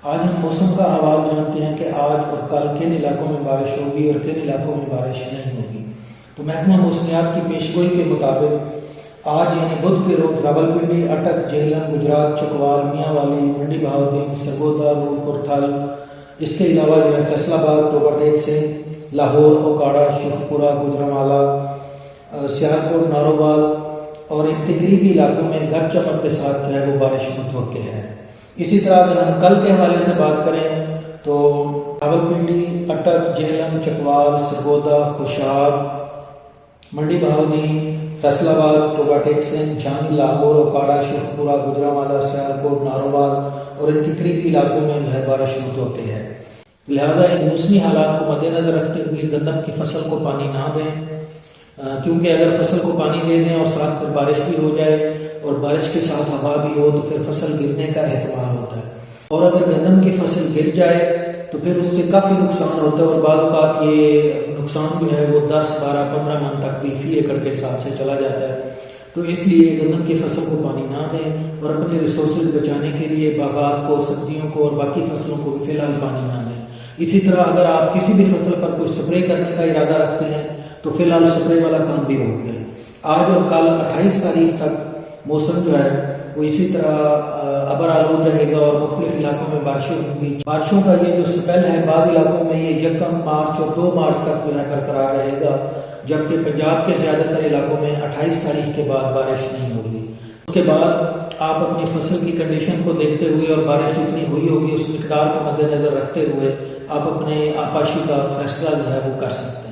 آج ہم موسم کا حوال جانتے ہیں کہ آج اور کل کن علاقوں میں بارش ہوگی اور کن علاقوں میں بارش نہیں ہوگی۔ تو محکمہ موسمیات کی پیشگوئی کے مطابق آج یعنی بدھ کے روز راولپنڈی، اٹک، جہلم، گجرات، چکوال، میاں والی، منڈی بہاؤدین، سرگودا، نورپور تھل، اس کے علاوہ فیصل آباد، ٹوبہ ٹیک سنگھ، لاہور، اوکاڑا، شیخوپورہ، گوجرانوالہ، سیالکوٹ، نارووال اور ان کے قریبی علاقوں میں گرج چمک کے ساتھ وہ بارش متوقع ہے۔ اسی طرح اگر ہم کل کے حوالے سے بات کریں تو راولپنڈی، اٹک، جہلم، چکوال، سرگودا، خوشاب، منڈی بہاؤدین، فیصل آباد، ٹوبہ ٹیک سنگھ، جھنگ، لاہور، اوکاڑا، شیخوپورہ، گوجرانوالہ، سیالکوٹ، نارووال اور ان کے قریبی علاقوں میں بارش متوقع ہے۔ لہذا ان موسمی حالات کو مد نظر رکھتے ہوئے گندم کی فصل کو پانی نہ دیں، کیونکہ اگر فصل کو پانی دے دیں اور ساتھ پھر بارش بھی ہو جائے اور بارش کے ساتھ ہوا بھی ہو تو پھر فصل گرنے کا احتمال ہوتا ہے، اور اگر گندم کی فصل گر جائے تو پھر اس سے کافی نقصان ہوتا ہے، اور بعض اوقات یہ نقصان جو ہے وہ 10، 12، 15 من تک بھی فی ایکڑ کے حساب سے چلا جاتا ہے۔ تو اس لیے گندم کی فصل کو پانی نہ دیں اور اپنے ریسورسز بچانے کے لیے باغات کو، سبزیوں کو اور باقی فصلوں کو فی الحال پانی نہ دیں۔ اسی طرح اگر آپ کسی بھی فصل پر کوئی سپرے کرنے کا ارادہ رکھتے ہیں تو فی الحال سپرے والا کام بھی روک دیں۔ آج اور کل 28 تاریخ تک موسم جو ہے وہ اسی طرح ابر آلود رہے گا اور مختلف علاقوں میں بارشیں ہوں گی۔ بارشوں کا یہ جو سپیل ہے بعض علاقوں میں یہ 1 مارچ اور 2 مارچ تک جو ہے برقرار رہے گا، جبکہ پنجاب کے زیادہ تر علاقوں میں 28 تاریخ کے بعد بارش نہیں ہوگی۔ اس کے بعد آپ اپنی فصل کی کنڈیشن کو دیکھتے ہوئے اور بارش جتنی ہوئی ہوگی اس مقدار کو مد نظر رکھتے ہوئے آپ اپنے آپاشی کا فیصلہ جو ہے وہ کر سکتے ہیں۔